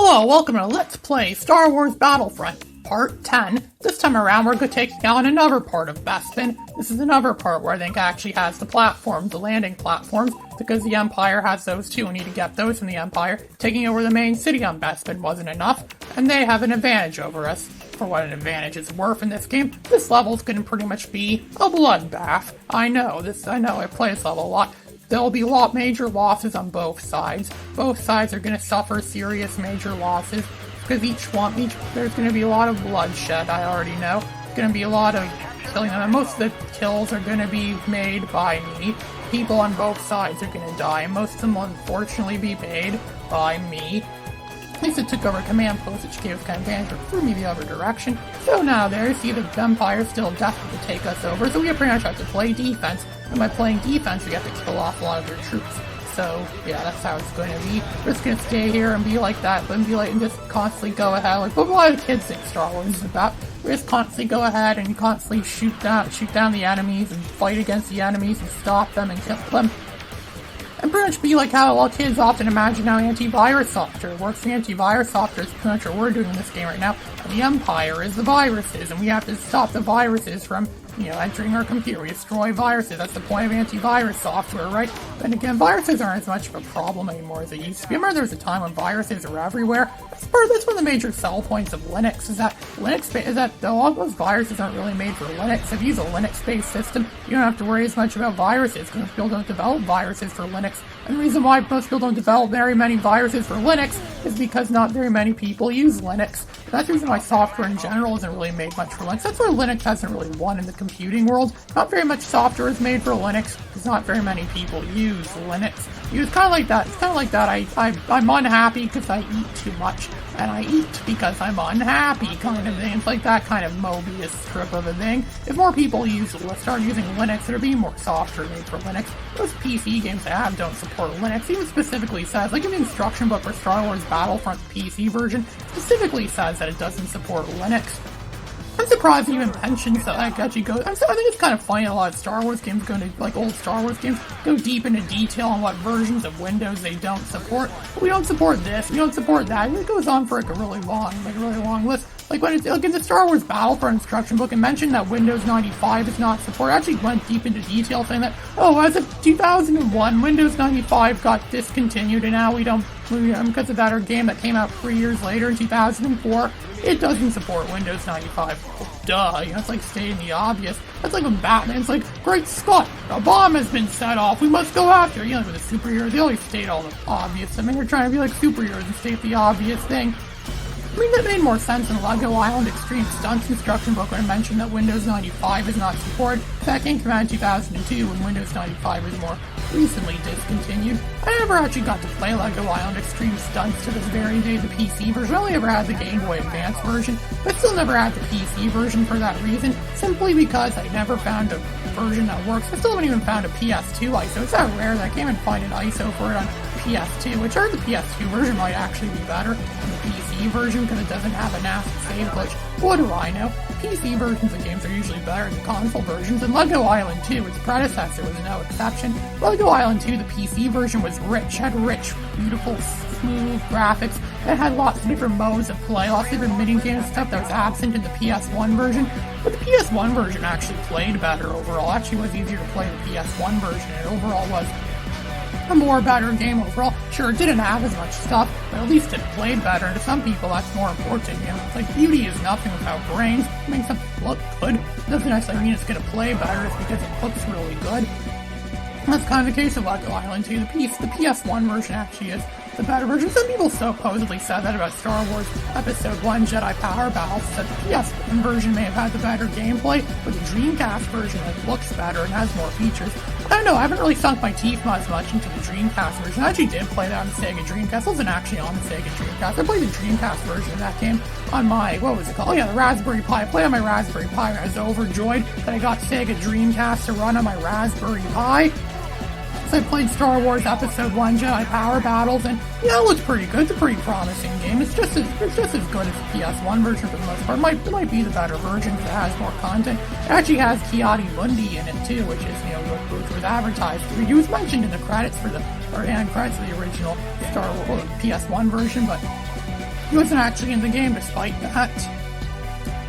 Hello, welcome to Let's Play Star Wars Battlefront, Part 10. This time around, we're going to take down another part of Bespin. This is another part where I think actually has the platforms, the landing platforms, because the Empire has those too. We need to get those from the Empire. Taking over the main city on Bespin wasn't enough, and they have an advantage over us. For what an advantage is worth in this game, this level's going to pretty much be a bloodbath. I know, I play this level a lot. There'll be major losses on both sides. Both sides are going to suffer serious major losses, because there's going to be a lot of bloodshed, I already know. There's going to be a lot of killing them, and most of the kills are going to be made by me. People on both sides are going to die, and most of them will unfortunately be made by me. At least it took over command post, which gave us kind of advantage, but threw me the other direction. So now there, you see the Empire still desperate to take us over, so we pretty much have to play defense. And by playing defense, we have to kill off a lot of their troops. So, yeah, that's how it's going to be. We're just going to stay here and be like that, and just constantly go ahead, like what a lot of kids think Star Wars is about. We just constantly go ahead and constantly shoot down the enemies and fight against the enemies and stop them and kill them. And pretty much be like how all kids often imagine how antivirus software works. The antivirus software is pretty much what we're doing in this game right now. And the Empire is the viruses, and we have to stop the viruses from, entering our computer. We destroy viruses. That's the point of antivirus software, right? Then again, viruses aren't as much of a problem anymore as they used to be. Remember there was a time when viruses were everywhere? That's one of the major sell points of Linux, is that a lot of those viruses aren't really made for Linux. If you use a Linux-based system, you don't have to worry as much about viruses, because most people don't develop viruses for Linux. And the reason why most people don't develop very many viruses for Linux is because not very many people use Linux. And that's the reason why software in general isn't really made much for Linux. That's why Linux hasn't really won in the computing world. Not very much software is made for Linux, because not very many people use Linux. It's kind of like that. It's kind of like that. I'm unhappy because I eat too much, and I eat because I'm unhappy kind of thing. It's like that kind of Mobius strip of a thing. If more people start using Linux, there'll be more software made for Linux. Those PC games I have don't support Linux. Even specifically says, like in the instruction book for Star Wars Battlefront PC version, specifically says that it doesn't support Linux. I'm surprised it even mentions that I think it's kind of funny a lot of Star Wars games old Star Wars games go deep into detail on what versions of Windows they don't support. We don't support this, we don't support that. It goes on for a really long list. Like when it's in the Star Wars Battlefront instruction book, it mentioned that Windows 95 is not supported. It actually went deep into detail saying that, as of 2001, Windows 95 got discontinued, and now because of that, our game that came out 3 years later in 2004, it doesn't support Windows 95. Well, duh, it's like stating the obvious. That's like when Batman's like, great Scott, a bomb has been set off, we must go after it. With the superheroes, they always state all the obvious. They're trying to be like superheroes and state the obvious thing. That made more sense in Lego Island Extreme Stunts instruction book when I mentioned that Windows 95 is not supported. That game came out in 2002 when Windows 95 was more recently discontinued. I never actually got to play Lego Island Extreme Stunts to this very day, the PC version. I only ever had the Game Boy Advance version, but still never had the PC version for that reason, simply because I never found a version that works. I still haven't even found a PS2 ISO. It's that rare that I can't even find an ISO for it on PS2, which the PS2 version might actually be better than the PC version because it doesn't have a nasty save glitch. What do I know? PC versions of games are usually better than console versions, and Lego Island 2, its predecessor, was no exception. Lego Island 2, the PC version, was had rich, beautiful, smooth graphics. It had lots of different modes of play, lots of different mini-game stuff that was absent in the PS1 version. But the PS1 version actually played better overall. Actually, it was easier to play the PS1 version, and overall was a better game overall. Sure, it didn't have as much stuff, but at least it played better, and to some people that's more important. It's like beauty is nothing without brains. It makes something look good. It doesn't necessarily mean it's going to play better, it's because it looks really good. And that's kind of the case of Lego Island 2. The PS1 version actually is the better version. Some people supposedly said that about Star Wars Episode 1 Jedi Power Battles, that the PS1 version may have had the better gameplay, but the Dreamcast version looks better and has more features. I don't know, I haven't really sunk my teeth as much into the Dreamcast version. I actually did play that on the Sega Dreamcast. I wasn't actually on the Sega Dreamcast. I played the Dreamcast version of that game on my, the Raspberry Pi. I played on my Raspberry Pi, and I was overjoyed that I got Sega Dreamcast to run on my Raspberry Pi. So I played Star Wars Episode 1 Jedi Power Battles, and it looks pretty good. It's a pretty promising game. It's just as good as the PS1 version for the most part. It might be the better version because it has more content. It actually has Kiadi Mundi in it too, which is which was advertised. He was mentioned in the credits for the original Star Wars PS1 version, but He wasn't actually in the game despite that.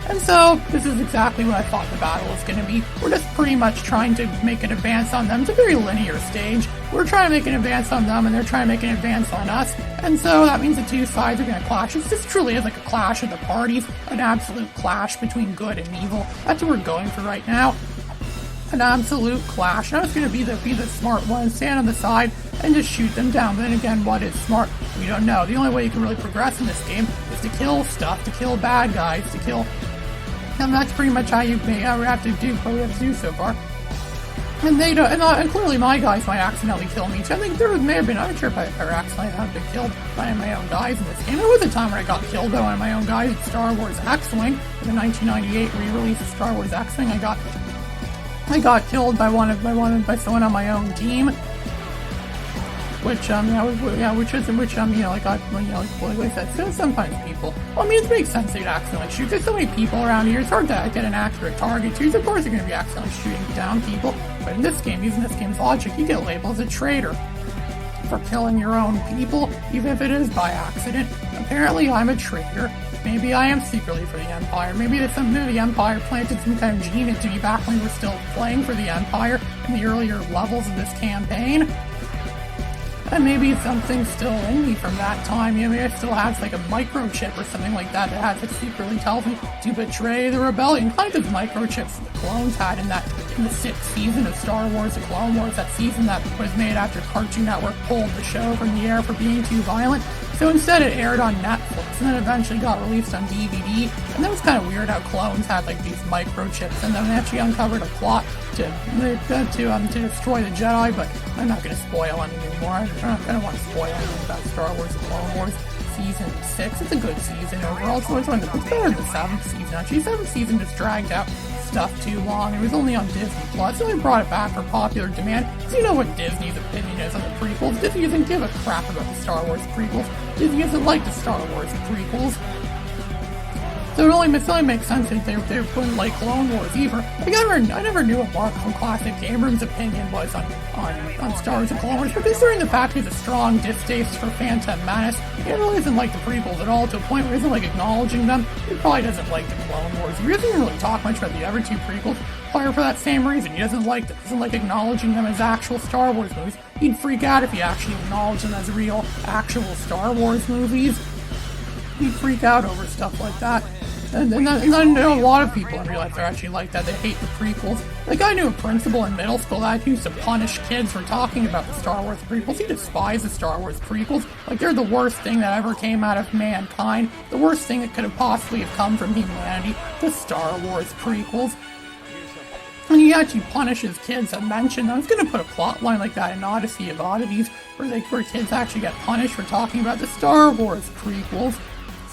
And so, this is exactly what I thought the battle was going to be. We're just pretty much trying to make an advance on them. It's a very linear stage. We're trying to make an advance on them, and they're trying to make an advance on us. And so, that means the two sides are going to clash. This truly is like a clash of the parties. An absolute clash between good and evil. That's what we're going for right now. An absolute clash. And I was going to be the smart one, stand on the side, and just shoot them down. But then again, what is smart? We don't know. The only way you can really progress in this game is to kill stuff, to kill bad guys, to kill... And that's pretty much how we have to do what we have to do so far. And they don't, and clearly my guys might accidentally kill me too. I think there may have been, I'm not sure if I accidentally have been killed by my own guys in this game. There was a time where I got killed by one of my own guys in Star Wars X-Wing. In the 1998 re-release of Star Wars X-Wing, I got killed by someone on my own team. Which, like I said, so sometimes people, well, I mean, it makes sense that you'd accidentally shoot. There's so many people around here, it's hard to get an accurate target too, so of course you're going to be accidentally shooting down people. But in this game, using this game's logic, you get labeled as a traitor for killing your own people, even if it is by accident. Apparently, I'm a traitor. Maybe I am secretly for the Empire. Maybe the Empire planted some kind of gene into me back when we were still playing for the Empire in the earlier levels of this campaign. And maybe something's still in me from that time. Maybe I still have like a microchip or something like that that secretly tells me to betray the rebellion. Kind of microchips the clones had in the 6th season of Star Wars: The Clone Wars, that season that was made after Cartoon Network pulled the show from the air for being too violent. So instead it aired on Netflix, and then eventually got released on DVD. And that was kind of weird how clones had like these microchips, and then they actually uncovered a plot to destroy the Jedi. But I'm not going to spoil anything more. I don't want to spoil anything about Star Wars: The Clone Wars Season 6. It's a good season overall. It's better than the 7th season, actually. The 7th season just dragged out stuff too long. It was only on Disney Plus. So they brought it back for popular demand. So you know what Disney's opinion is on the prequels. Disney doesn't give a crap about the Star Wars prequels. Disney doesn't like the Star Wars prequels. So it only makes sense that they wouldn't like Clone Wars either. Like, I never knew what Mark from Classic Game Room's opinion was on Star Wars and Clone Wars, but considering the fact he has a strong distaste for Phantom Menace, he really doesn't like the prequels at all, to a point where he doesn't like acknowledging them. He probably doesn't like the Clone Wars. He doesn't even really talk much about the other two prequels, probably for that same reason. He doesn't like them. He doesn't like acknowledging them as actual Star Wars movies. He'd freak out if he actually acknowledged them as real, actual Star Wars movies. He'd freak out over stuff like that. And I know a lot of people in real life are actually like that. They hate the prequels. Like, I knew a principal in middle school that used to punish kids for talking about the Star Wars prequels. He despised the Star Wars prequels. Like, they're the worst thing that ever came out of mankind. The worst thing that could have possibly have come from humanity. The Star Wars prequels. And he actually punishes kids that mention them. I was going to put a plot line like that in Odyssey of Oddities, where kids actually get punished for talking about the Star Wars prequels.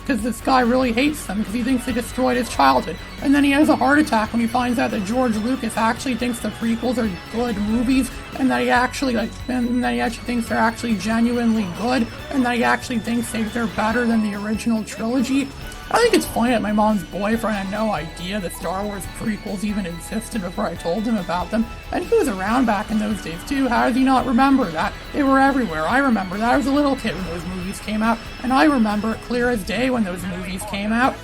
Because this guy really hates them because he thinks they destroyed his childhood. And then he has a heart attack when he finds out that George Lucas actually thinks the prequels are good movies, and that he actually thinks they're actually genuinely good, and that he actually thinks they're better than the original trilogy. I think it's funny that my mom's boyfriend had no idea that Star Wars prequels even existed before I told him about them. And he was around back in those days too. How does he not remember that? They were everywhere. I remember that. I was a little kid when those movies came out, and I remember it clear as day when those movies came out.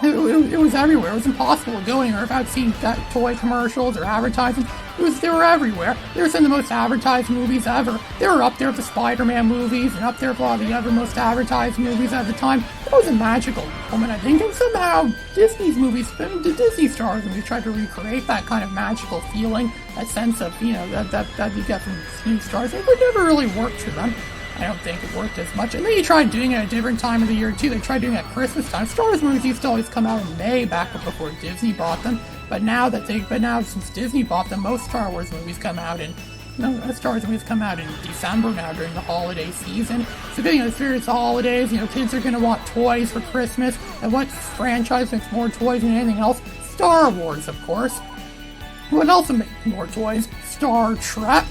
It was everywhere. It was impossible to go anywhere without seeing toy commercials or advertising. They were everywhere. They were some of the most advertised movies ever. They were up there with the Spider-Man movies and up there with a lot of the other most advertised movies at the time. It was a magical moment, I think, and somehow Disney's movies, the Disney Star Wars movies, tried to recreate that kind of magical feeling, that sense of, that you get from new stars. It never really worked for them. I don't think it worked as much. And then you tried doing it at a different time of the year too. They tried doing it at Christmas time. Star Wars movies used to always come out in May, back before Disney bought them. But now since Disney bought them, most Star Wars movies come out in December now during the holiday season. So it's various holidays. Kids are going to want toys for Christmas. And what franchise makes more toys than anything else? Star Wars, of course. What else makes more toys? Star Trek.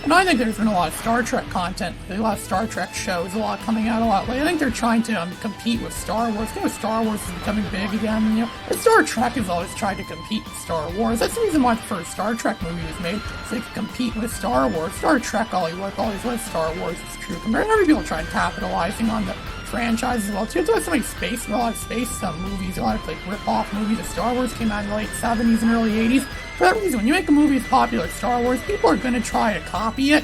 And I think there's been a lot of Star Trek content, a lot of Star Trek shows, a lot coming out a lot lately. I think they're trying to compete with Star Wars. Star Wars is becoming big again, and Star Trek has always tried to compete with Star Wars. That's the reason why the first Star Trek movie was made, so they could compete with Star Wars. Star Trek always was Star Wars, is true. Compared to every people trying capitalizing on the franchise as well too. It's so many a lot of space movies, a lot of like rip-off movies. The Star Wars came out in the late 70s and early 80s. For that reason, when you make a movie as popular as Star Wars, people are going to try to copy it.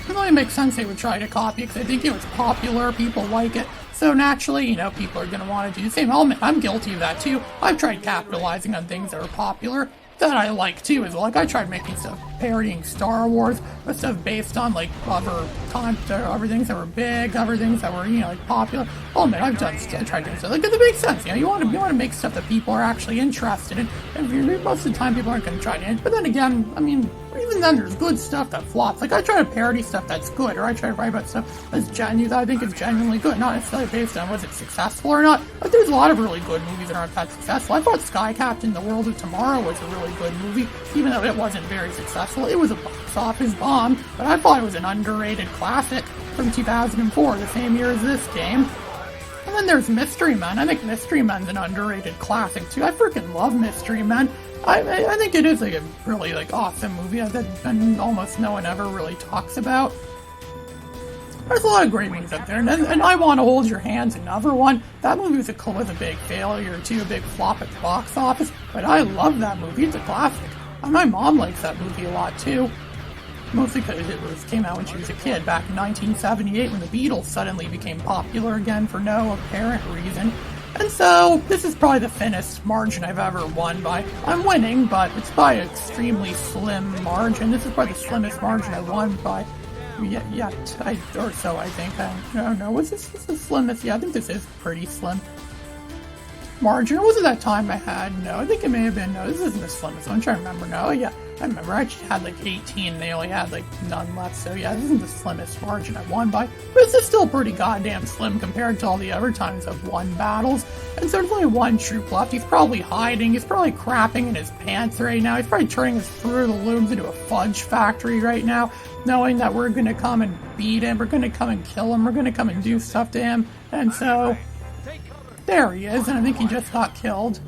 It only makes sense they would try to copy it because I think it's popular, people like it. So naturally, people are going to want to do the same. I'm guilty of that too. I've tried capitalizing on things that are popular that I like too as well. Like I tried making stuff parodying Star Wars, but stuff based on like other things that were big, other things that were like popular. I'll admit I tried doing stuff like it makes sense. You want to make stuff that people are actually interested in, and most of the time people aren't going to try to. But then again, even then there's good stuff that flops. Like I try to parody stuff that's good, or I try to write about stuff that's genuine that I think is genuinely good, not necessarily based on was it successful or not. But there's a lot of really good movies that aren't that successful. I thought Sky Captain: The World of Tomorrow was a really good movie, even though it wasn't very successful. It was a box office bomb, but I thought it was an underrated classic from 2004, the same year as this game. And then there's Mystery Men. I think Mystery Men's an underrated classic too. I freaking love Mystery Men. I think it is like a really awesome movie that almost no one ever really talks about. There's a lot of great movies out there, and I Want to Hold Your Hand's another one. That movie was a big failure too, a big flop at the box office, but I love that movie. It's a classic. And my mom likes that movie a lot too. Mostly because it came out when she was a kid, back in 1978 when the Beatles suddenly became popular again for no apparent reason. And so, this is probably the thinnest margin I've ever won by. I'm winning, but it's by an extremely slim margin. This is probably the slimmest margin I won by or so, I think. I don't know. Was this the slimmest? Yeah, I think this is pretty slim margin. Or was it that time I had? No, I think it may have been. No, this isn't the slimmest one. I'm trying to remember. No, yeah, I remember. I actually had 18 and they only had none left. So yeah, this isn't the slimmest margin I won by. But this is still pretty goddamn slim compared to all the other times I've won battles. And so there's only one troop left. He's probably hiding. He's probably crapping in his pants right now. He's probably turning his Fruit of the Looms into a fudge factory right now, knowing that we're going to come and beat him. We're going to come and kill him. We're going to come and do stuff to him. And so there he is, and I think he just got killed.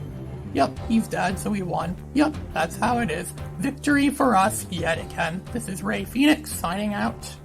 Yep, he's dead, so we won. Yep, that's how it is. Victory for us yet again. This is Ray Phoenix signing out.